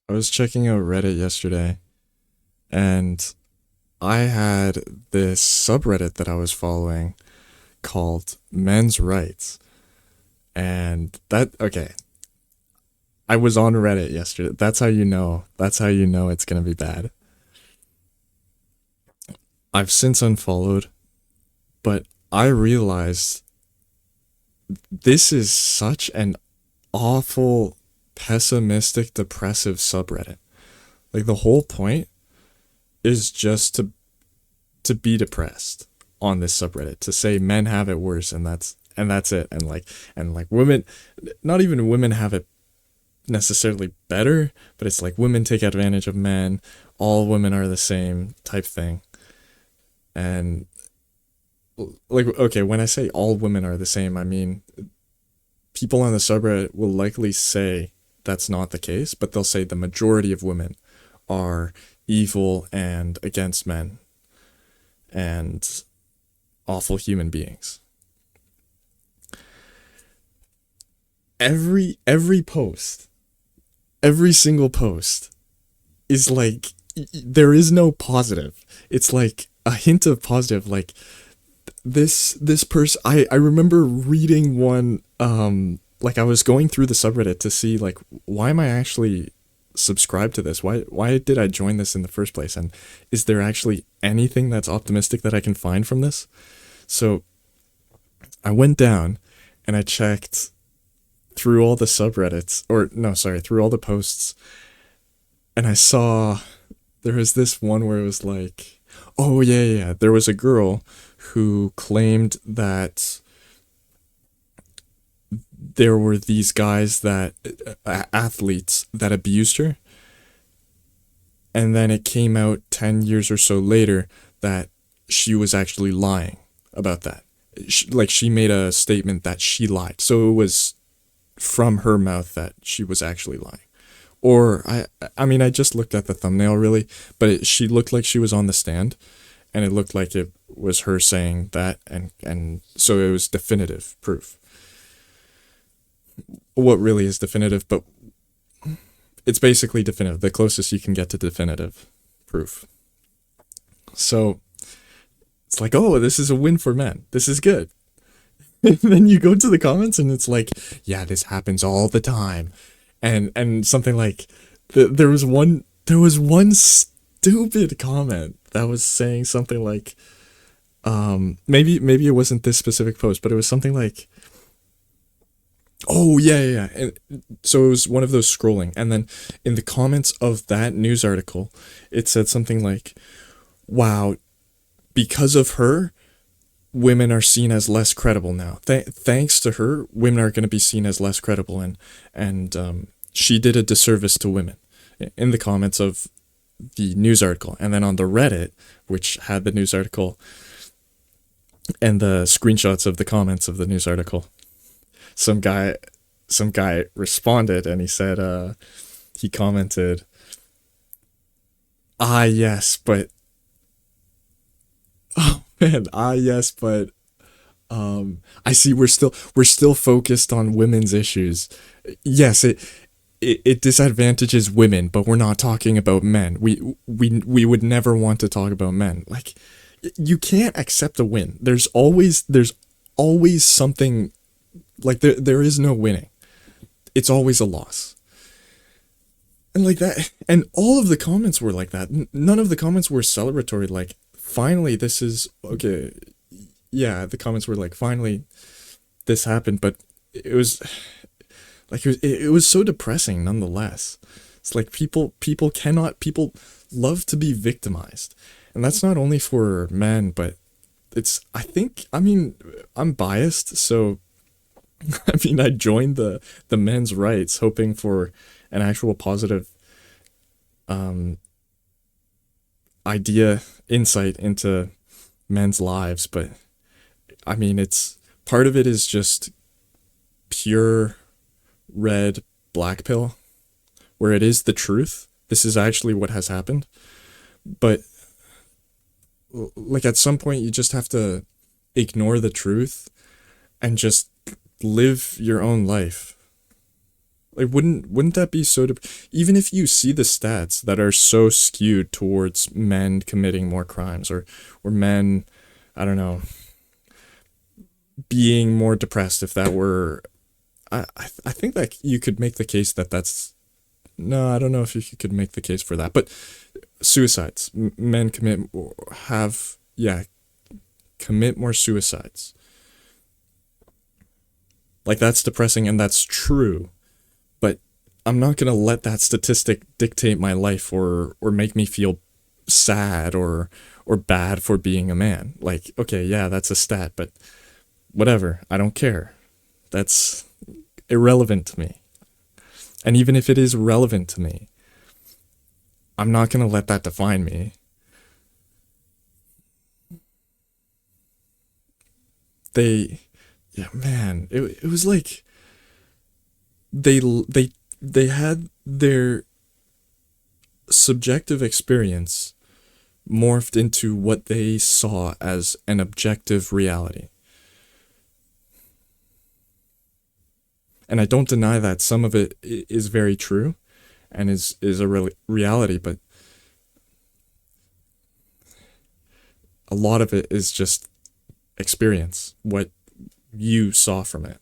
I was checking out Reddit yesterday, and I had this subreddit that I was following called Men's Rights. And okay, I was on Reddit yesterday. That's how you know. That's how you know it's going to be bad. I've since unfollowed, but I realized this is such an awful, pessimistic, depressive subreddit. Like the whole point is just to be depressed on this subreddit, to say men have it worse, and that's it. And like women, not even women have it necessarily better, but it's like women take advantage of men, all women are the same type thing. And like, okay, when I say all women are the same, I mean people on the subreddit will likely say that's not the case, but they'll say the majority of women are evil and against men and awful human beings. Every post, every single post is like there is no positive. It's like a hint of positive. Like this person, I remember reading one. Like I was going through the subreddit to see like why am I actually subscribed to this? Why did I join this in the first place? And is there actually anything that's optimistic that I can find from this? So I went down and I checked through all the subreddits, or no, sorry, through all the posts, and I saw there was this one where it was like, oh yeah, there was a girl who claimed that there were these guys that athletes that abused her, and then it came out 10 years or so later that she was actually lying about that. Like she made a statement that she lied, so it was from her mouth that she was actually lying. Or I mean I just looked at the thumbnail really, but she looked like she was on the stand, and it looked like it was her saying that, and so it was definitive proof. What really is definitive, but it's basically definitive, the closest you can get to definitive proof. So it's like, oh, this is a win for men, this is good. And then you go to the comments and it's like, yeah, this happens all the time. And something like there was one stupid comment that was saying something like, maybe it wasn't this specific post, but it was something like, oh yeah. And so it was one of those scrolling, and then in the comments of that news article it said something like, wow, because of her, women are seen as less credible now. Thanks to her, women are going to be seen as less credible, and she did a disservice to women in the comments of the news article. And then on the Reddit, which had the news article and the screenshots of the comments of the news article, some guy responded and he said, he commented, ah yes, but oh man, ah yes, but I see we're still focused on women's issues. Yes, it disadvantages women, but we're not talking about men. We would never want to talk about men. Like you can't accept a win. There's always something, like there is no winning. It's always a loss. And like that, and all of the comments were like that. None of the comments were celebratory, like finally this is okay. Yeah, the comments were like, finally this happened, but it was like it was so depressing nonetheless. It's like people love to be victimized, and that's not only for men, but I mean I'm biased, so I mean I joined the men's rights hoping for an actual positive um idea, insight into men's lives, but I mean it's part of it is just pure red black pill, where it is the truth. This is actually what has happened. But like at some point you just have to ignore the truth and just live your own life. Like, wouldn't that be so? Even if you see the stats that are so skewed towards men committing more crimes, or men, I don't know, being more depressed. If that were, I think that you could make the case that that's no. I don't know if you could make the case for that, but suicides, men have yeah commit more suicides. Like, that's depressing and that's true, but I'm not gonna let that statistic dictate my life or make me feel sad or bad for being a man. Like, okay, yeah, that's a stat, but whatever, I don't care. That's irrelevant to me. And even if it is relevant to me, I'm not gonna let that define me. They, yeah, man, it was like they they they had their subjective experience morphed into what they saw as an objective reality. And I don't deny that some of it is very true and is a reality, but a lot of it is just experience, what you saw from it,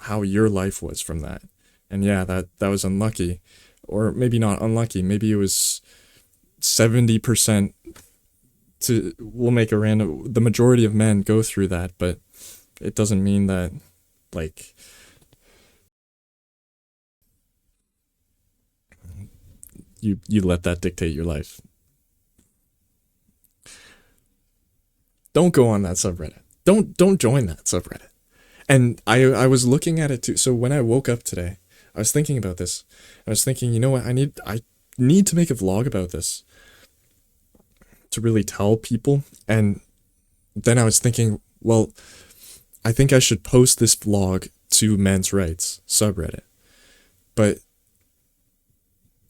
how your life was from that. And yeah, that was unlucky, or maybe not unlucky, maybe it was 70% to, we'll make a random, the majority of men go through that, but it doesn't mean that, like, you let that dictate your life. Don't go on that subreddit. Don't join that subreddit. And I was looking at it too. So when I woke up today, I was thinking about this. I was thinking, you know what, I need to make a vlog about this to really tell people. And then I was thinking, well, I think I should post this vlog to MensRights subreddit. But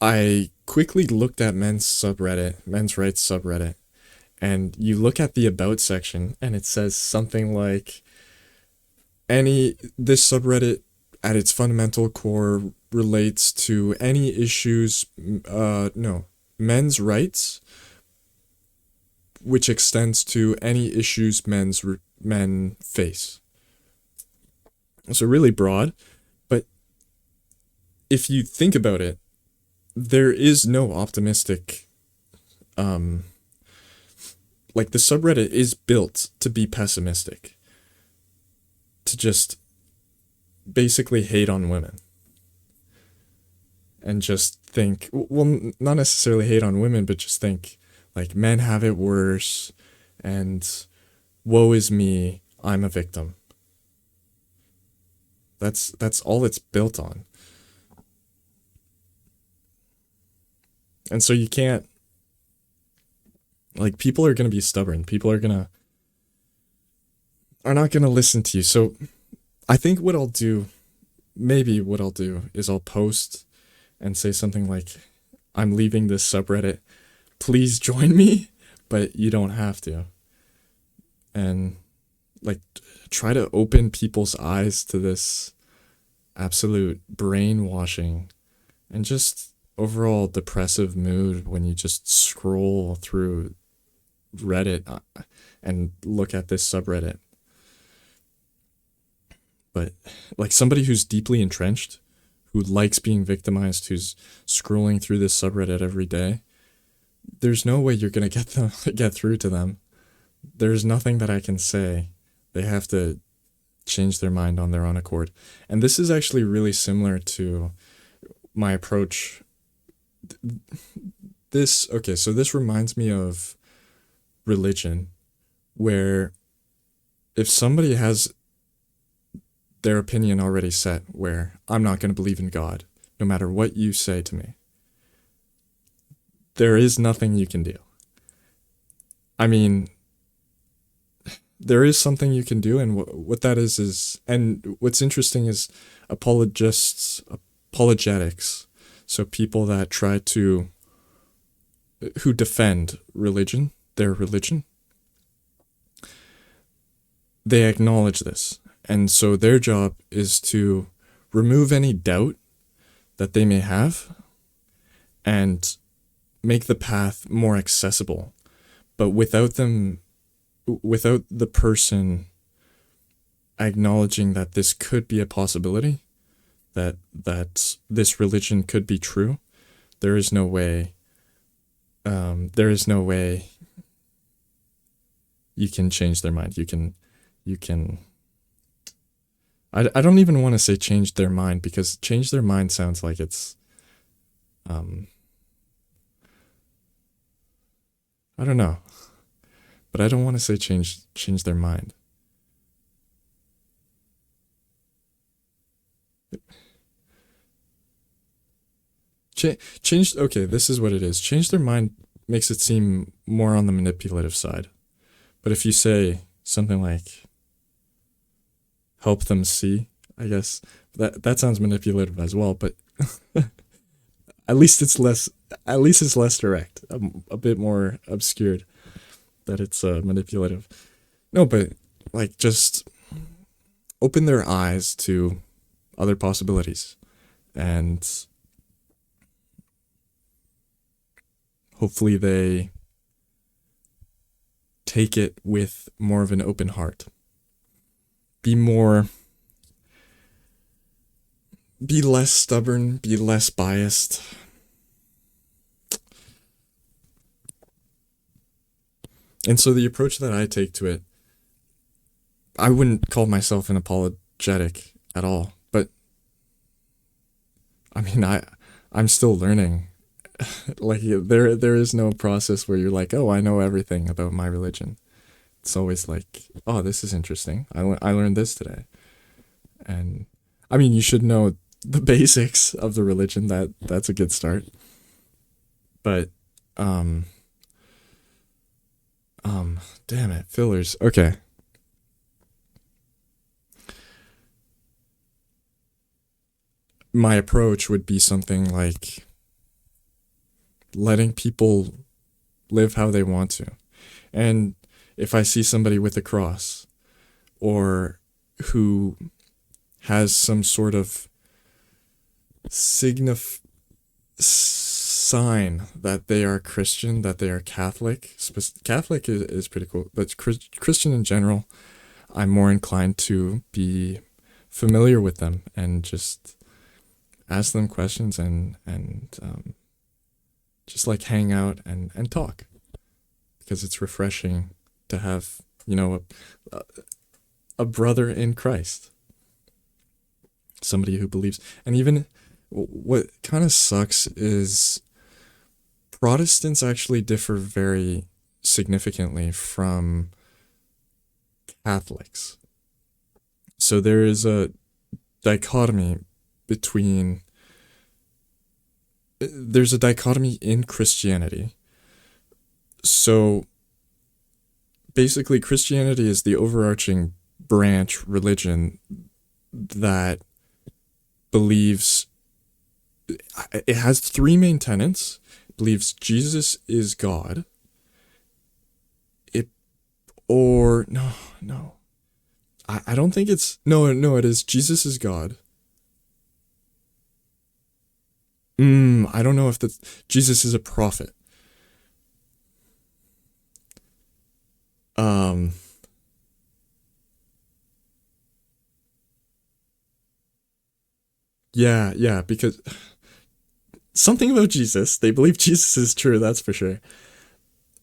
I quickly looked at MensRights subreddit, and you look at the about section and it says something like, this subreddit at its fundamental core relates to any issues, no, men's rights, which extends to any issues men face. So really broad, but if you think about it, there is no optimistic, like, the subreddit is built to be pessimistic, to just basically hate on women and just think, well, not necessarily hate on women, but just think, like, men have it worse and woe is me, I'm a victim. That's all it's built on. And so you can't, like, people are going to be stubborn. People are not going to listen to you. So I think maybe what I'll do is I'll post and say something like, I'm leaving this subreddit, please join me, but you don't have to. And, like, try to open people's eyes to this absolute brainwashing and just overall depressive mood when you just scroll through Reddit and look at this subreddit. But, like, somebody who's deeply entrenched, who likes being victimized, who's scrolling through this subreddit every day, there's no way you're gonna get through to them. There's nothing that I can say. They have to change their mind on their own accord. And this is actually really similar to my approach. So this reminds me of religion, where if somebody has their opinion already set, where I'm not going to believe in God, no matter what you say to me, there is nothing you can do. I mean, there is something you can do, and what that is, and what's interesting is apologetics. So people that who defend religion, their religion, they acknowledge this. And so their job is to remove any doubt that they may have and make the path more accessible, but without the person acknowledging that this could be a possibility, that this religion could be true, there is no way. There is no way you can change their mind. You can. I don't even want to say change their mind, because change their mind sounds like it's, I don't know, but I don't want to say change their mind. Change. Okay, this is what it is. Change their mind makes it seem more on the manipulative side. But if you say something like help them see, I guess that sounds manipulative as well. But at least it's less. At least it's less direct. A bit more obscured that it's manipulative. No, but like just open their eyes to other possibilities, and hopefully they take it with more of an open heart. Be less stubborn, be less biased. And so the approach that I take to it, I wouldn't call myself an apologetic at all, but I mean, I'm still learning. Like there is no process where you're like, oh, I know everything about my religion. It's always like, oh, this is interesting. I learned this today. And I mean, you should know the basics of the religion. That's a good start. But damn it, fillers. Okay. My approach would be something like letting people live how they want to. And if I see somebody with a cross, or who has some sort of sign that they are Christian, that they are Catholic. Catholic is pretty cool, but Christian in general, I'm more inclined to be familiar with them and just ask them questions and just like hang out and talk, because it's refreshing to have, a brother in Christ, somebody who believes. And even what kind of sucks is Protestants actually differ very significantly from Catholics. So there is a dichotomy between, there's a dichotomy in Christianity. So basically, Christianity is the overarching branch religion that believes, it has three main tenets. It believes Jesus is God. I don't think it's, no, it is Jesus is God. I don't know if Jesus is a prophet. Yeah, because something about Jesus, they believe Jesus is true, that's for sure.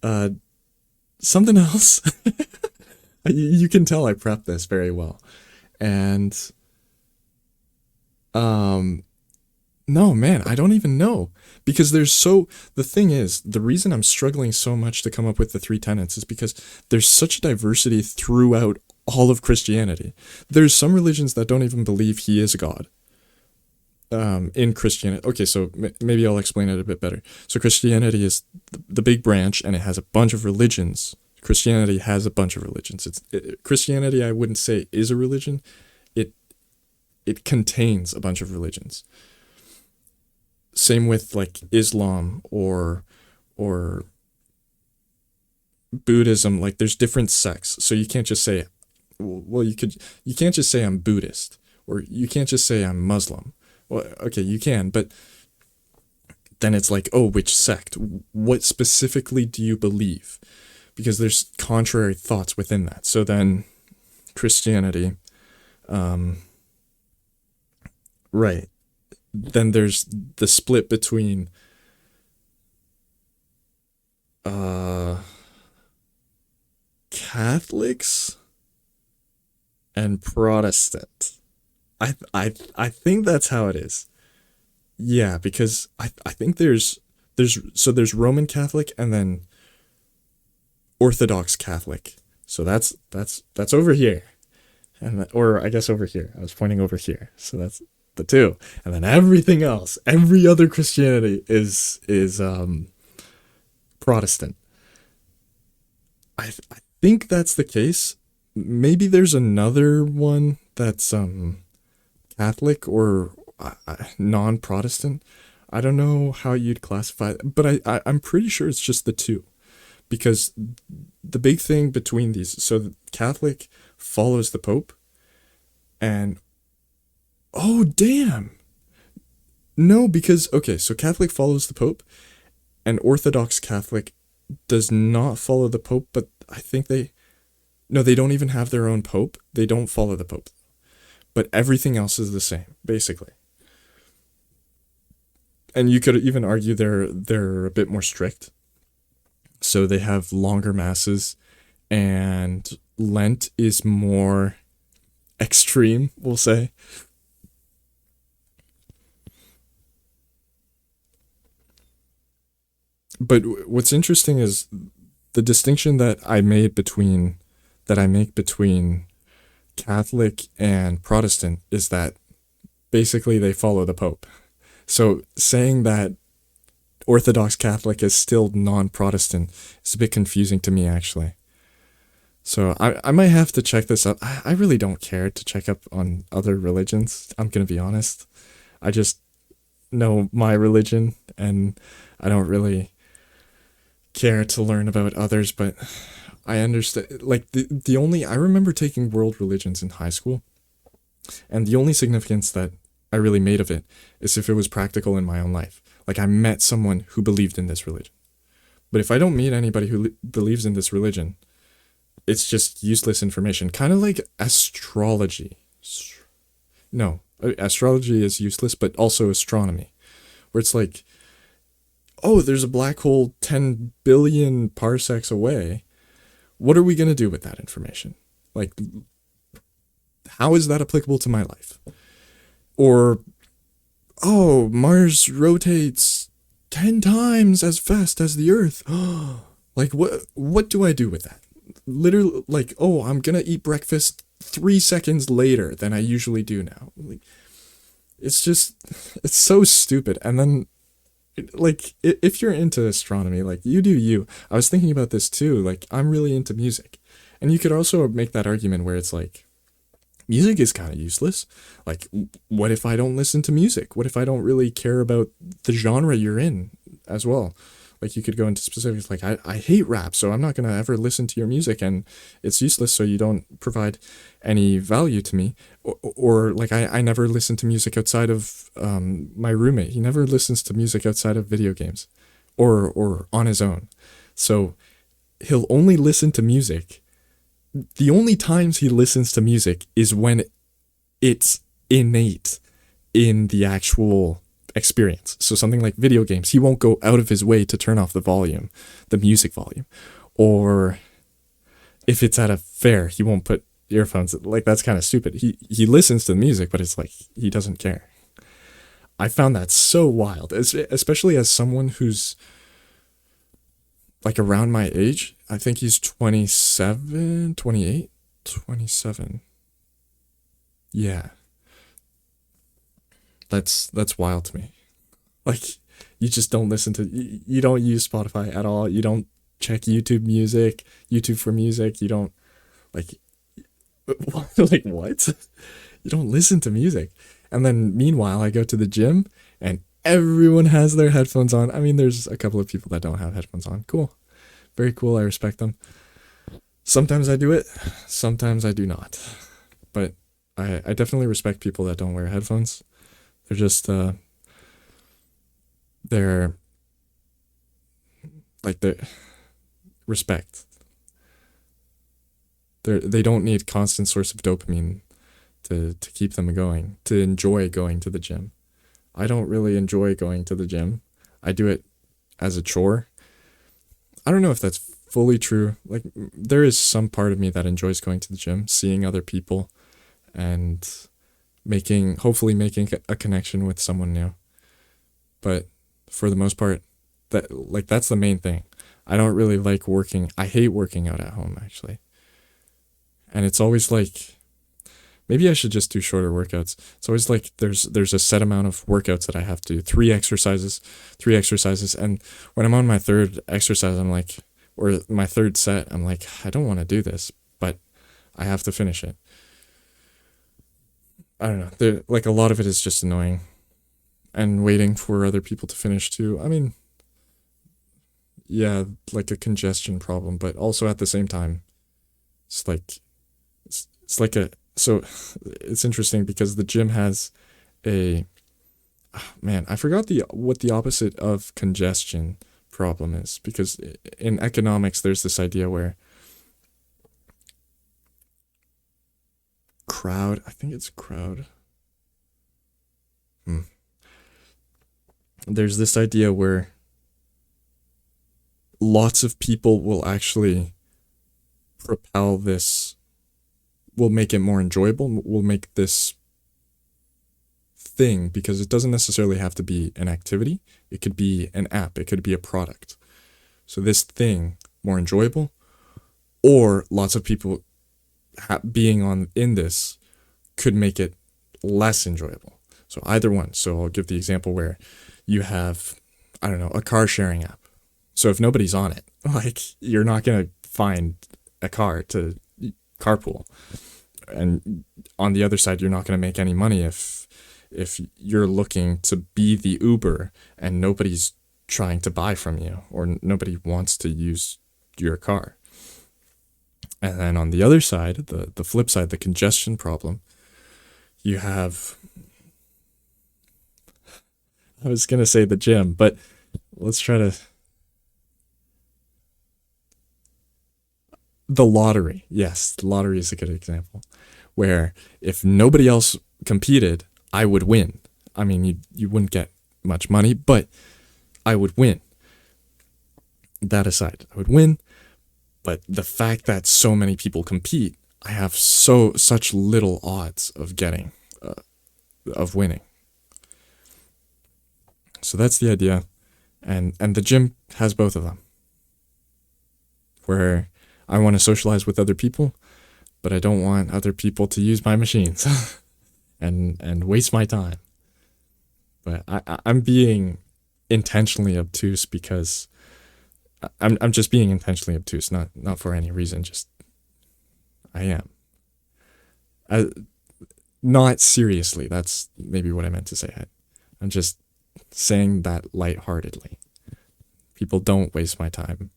Uh, Something else, you can tell I prepped this very well. And, um, no, man, I don't even know. Because the thing is, the reason I'm struggling so much to come up with the three tenets is because there's such a diversity throughout all of Christianity. There's some religions that don't even believe he is God. In Christianity. Okay, so maybe I'll explain it a bit better. So Christianity is the big branch, and it has a bunch of religions. Christianity has a bunch of religions. Christianity, I wouldn't say is a religion. It contains a bunch of religions. Same with like Islam or Buddhism. Like there's different sects, so you can't just say, well, you can't just say I'm Buddhist, Or you can't just say I'm Muslim. Well, okay, you can, but then it's like, oh, which sect? What specifically do you believe? Because there's contrary thoughts within that. So then Christianity, right. Then there's the split between uh Catholics and Protestant. I think that's how it is. Yeah, because I think there's Roman Catholic and then Orthodox Catholic. So that's over here. And or I guess over here. I was pointing over here. So that's the two. And then everything else, every other Christianity is Protestant. I think that's the case. Maybe there's another one that's Catholic or non-Protestant. I don't know how you'd classify it, but I'm pretty sure it's just the two because the big thing between these, so the Catholic follows the Pope and oh damn. No, because okay, so Catholic follows the Pope and Orthodox Catholic does not follow the Pope, but I think they don't even have their own Pope. They don't follow the Pope. But everything else is the same, basically. And you could even argue they're a bit more strict. So they have longer masses and Lent is more extreme, we'll say. But what's interesting is the distinction that I make between Catholic and Protestant is that basically they follow the Pope. So saying that Orthodox Catholic is still non-Protestant is a bit confusing to me, actually. So I might have to check this up. I really don't care to check up on other religions. I'm going to be honest. I just know my religion and I don't really care to learn about others, but I understand. Like the only I remember taking world religions in high school, and the only significance that I really made of it is if it was practical in my own life. Like I met someone who believed in this religion. But if I don't meet anybody who believes in this religion, it's just useless information. Kind of like astrology. No, astrology is useless, but also astronomy, where it's like, oh, there's a black hole 10 billion parsecs away. What are we going to do with that information? Like, how is that applicable to my life? Or, oh, Mars rotates 10 times as fast as the Earth. Like, what do I do with that? Literally, like, oh, I'm going to eat breakfast 3 seconds later than I usually do now. Like, it's just, it's so stupid. And then, like, if you're into astronomy, like, you do you. I was thinking about this too. Like, I'm really into music. And you could also make that argument where it's like, music is kind of useless. Like, what if I don't listen to music? What if I don't really care about the genre you're in as well? Like, you could go into specifics, like, I hate rap, so I'm not going to ever listen to your music, and it's useless, so you don't provide any value to me. Or like, I never listen to music outside of my roommate. He never listens to music outside of video games or on his own. So he'll only listen to music. The only times he listens to music is when it's innate in the actual experience. So something like video games, he won't go out of his way to turn off the volume, the music volume. Or if it's at a fair, he won't put earphones. Like, that's kind of stupid. He listens to the music, but it's like he doesn't care. I found that so wild, especially as someone who's like around my age. I think he's 27, 28, 27. Yeah. That's wild to me. Like, you just don't listen to, you don't use Spotify at all. You don't check YouTube for music. You don't, like, like, what? You don't listen to music. And then meanwhile, I go to the gym and everyone has their headphones on. I mean, there's a couple of people that don't have headphones on. Cool. Very cool. I respect them. Sometimes I do it. Sometimes I do not. But I definitely respect people that don't wear headphones. They're just they're like they respect. They don't need constant source of dopamine to keep them going, to enjoy going to the gym. I don't really enjoy going to the gym. I do it as a chore. I don't know if that's fully true. Like there is some part of me that enjoys going to the gym, seeing other people and hopefully making a connection with someone new. But for the most part, that's the main thing. I don't really like working. I hate working out at home actually. And it's always like maybe I should just do shorter workouts. It's always like there's a set amount of workouts that I have to do. Three exercises, and when I'm on my third exercise, I'm like, or my third set, I'm like, I don't want to do this, but I have to finish it. I don't know. Like a lot of it is just annoying, and waiting for other people to finish too. I mean, yeah, like a congestion problem, but also at the same time, it's like it's like a so it's interesting because the gym has a man, I forgot the what the opposite of congestion problem is because in economics there's this idea where I think it's crowd. Hmm. There's this idea where lots of people will actually propel this, will make it more enjoyable, will make this thing, because it doesn't necessarily have to be an activity. It could be an app, it could be a product. So this thing more enjoyable, or lots of people being on in this could make it less enjoyable. So either one. So I'll give the example where you have, I don't know, a car sharing app. So if nobody's on it, like you're not going to find a car to carpool. And on the other side, you're not going to make any money if you're looking to be the Uber and nobody's trying to buy from you or nobody wants to use your car. And then on the other side, the flip side, the congestion problem, you have, I was going to say the gym, but let's try to, the lottery. Yes, the lottery is a good example where if nobody else competed, I would win. I mean, you wouldn't get much money, but I would win. That aside, I would win. But the fact that so many people compete, I have such little odds of getting, of winning. So that's the idea, and the gym has both of them. Where I want to socialize with other people, but I don't want other people to use my machines and waste my time. But I'm being intentionally obtuse because I'm just being intentionally obtuse, not for any reason. Just I am. Not seriously. That's maybe what I meant to say. I'm just saying that lightheartedly. People don't waste my time.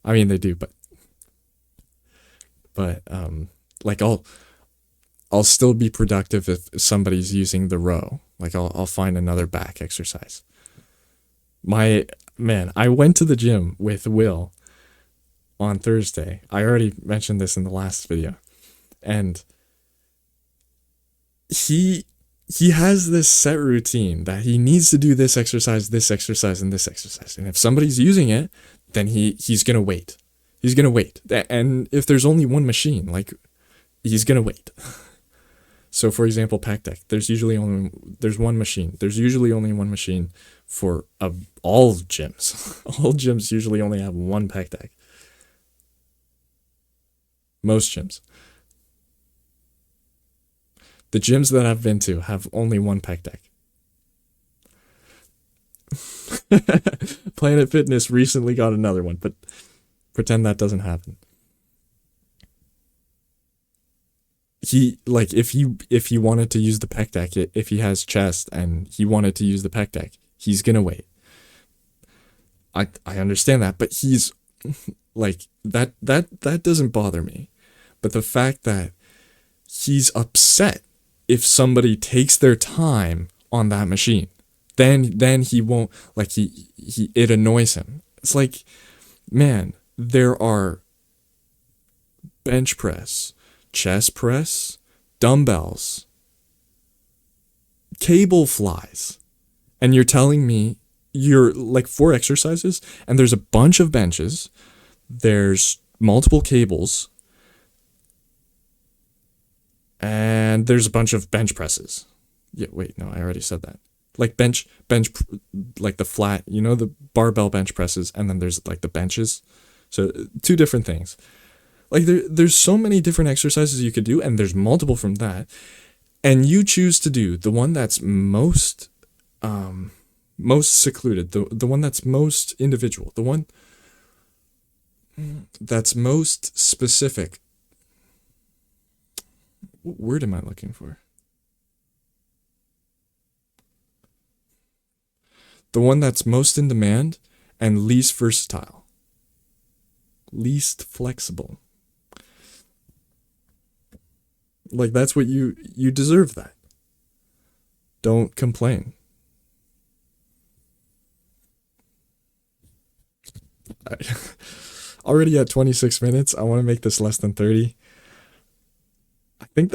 I mean, they do, but like I'll still be productive if somebody's using the row. Like I'll find another back exercise. My man, I went to the gym with Will on Thursday. I already mentioned this in the last video. And he has this set routine that he needs to do this exercise, and this exercise. And if somebody's using it, then he's going to wait. He's going to wait. And if there's only one machine, like he's going to wait. So for example, pack deck, there's one machine. There's usually only one machine for all gyms. All gyms usually only have one pack deck. Most gyms. The gyms that I've been to have only one pack deck. Planet Fitness recently got another one, but pretend that doesn't happen. If he wanted to use the pec deck, if he has chest and he wanted to use the pec deck, he's gonna wait. I understand that, but he's like that doesn't bother me. But the fact that he's upset if somebody takes their time on that machine. Then he won't, like, he it annoys him. It's like, man, there are bench press, chest press, dumbbells, cable flies, and you're telling me you're like 4 exercises and there's a bunch of benches, there's multiple cables, and there's a bunch of bench presses. Yeah, wait, no, I already said that. Like like the flat, the barbell bench presses, and then there's like the benches. So 2 different things. Like there's so many different exercises you could do, and there's multiple from that. And you choose to do the one that's most secluded, the one that's most individual, the one that's most specific. What word am I looking for? The one that's most in demand and least versatile. Least flexible. Like, that's what you deserve that. Don't complain. Already at 26 minutes. I want to make this less than 30. I think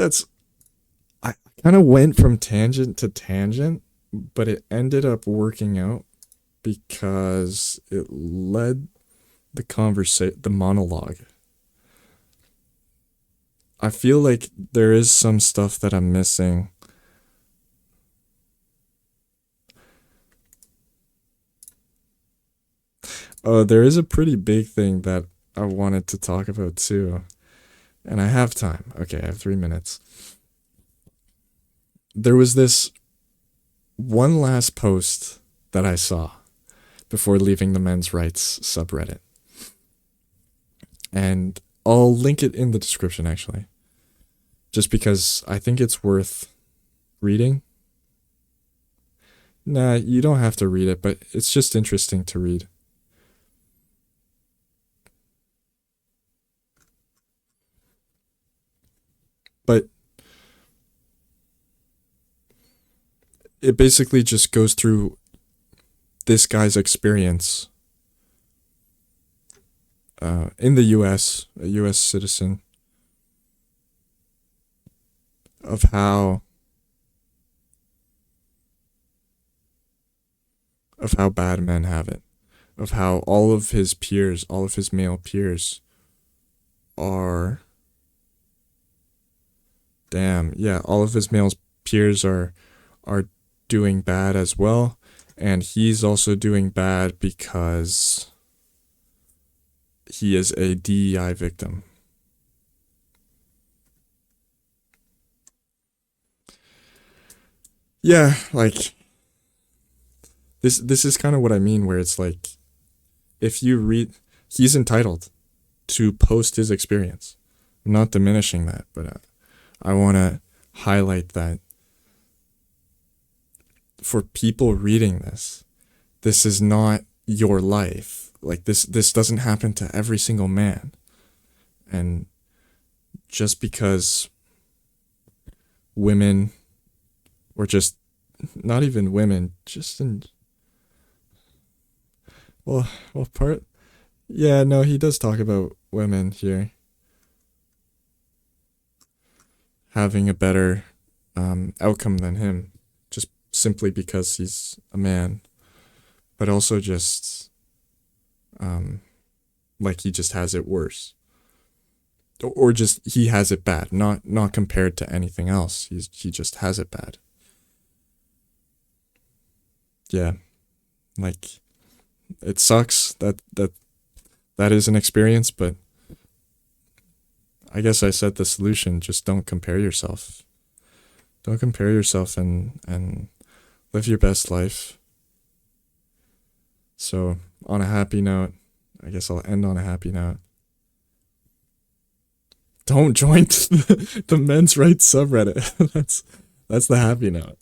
I kind of went from tangent to tangent, but it ended up working out because it led the monologue. I feel like there is some stuff that I'm missing. Oh, there is a pretty big thing that I wanted to talk about too. And I have time. Okay, I have 3 minutes. There was this one last post that I saw before leaving the MensRights subreddit. And I'll link it in the description, actually. Just because I think it's worth reading. Nah, you don't have to read it, but it's just interesting to read. But it basically just goes through this guy's experience in the US, a US citizen, of how bad men have it, of how all of his male peers are, all of his male peers are doing bad as well, and he's also doing bad because he is a DEI victim. Yeah, like, this is kind of what I mean, where it's like, if you read, he's entitled to post his experience. I'm not diminishing that, but I want to highlight that for people reading this is not your life. Like, this doesn't happen to every single man. And just because women, or just not even women, just in, well, yeah, no, he does talk about women here having a better outcome than him, just simply because he's a man, but also just like, he just has it worse, or just he has it bad, not compared to anything else. He just has it bad. Yeah, like, it sucks that is an experience, but I guess I said the solution: just don't compare yourself. Don't compare yourself, and live your best life. So, on a happy note, I guess I'll end on a happy note. Don't join the MensRights subreddit. That's the happy note.